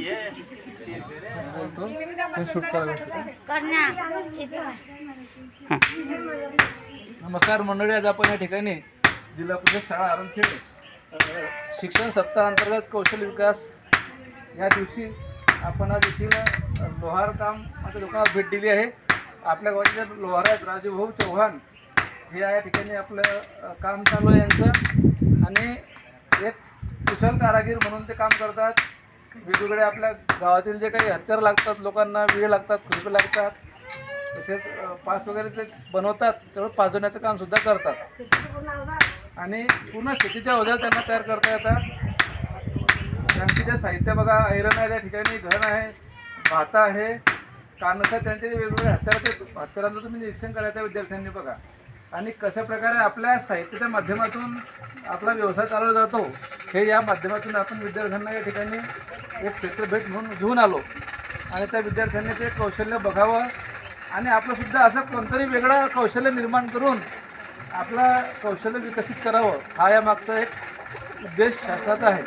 बोलतो ते शूट नमस्कार मंडळी, आज आपण या ठिकाणी जिल्हा परिषद शाळा आरंखेड शिक्षण सप्ताह अंतर्गत कौशल्य विकास या दिवशी आपण आज येथील लोहार काम माझ्या दुकानात भेट दिली आहे. आपल्या गावाचे लोहार आहेत राजूभाऊ चव्हाण, हे या ठिकाणी आपलं काम चालू आहे यांचं, आणि एक कुशल कारागीर म्हणून ते काम करतात. वेगवेगळे आपल्या गावातील जे काही हत्यारं लागतात, लोकांना वेळ लागतात, खुरपे लागतात, तसेच पास वगैरे ते बनवतात, तेवढं पाजवण्याचं कामसुद्धा करतात. आणि पूर्ण शेतीच्या अवजार त्यांना तयार करता येतात. त्यांचे जे साहित्य बघा, ऐरण आहे त्या ठिकाणी, घन आहे, भाता आहे, कानस आहे, त्यांचे वेगवेगळे हत्यारांचं तुम्ही निरीक्षण करायचं विद्यार्थ्यांनी बघा. आणि कशा प्रकारे आपल्या साहित्याच्या माध्यमातून आपला व्यवसाय चालवला जातो हे या माध्यमातून आपण विद्यार्थ्यांना या ठिकाणी एक क्षेत्र भेट म्हणून घेऊन आलो. आणि त्या विद्यार्थ्यांनी ते कौशल्य बघावं आणि आपलंसुद्धा असं कोणतरी वेगळं कौशल्य निर्माण करून आपला कौशल्य विकसित करावं, हा या मागचा एक उद्देश शासनाचा आहे.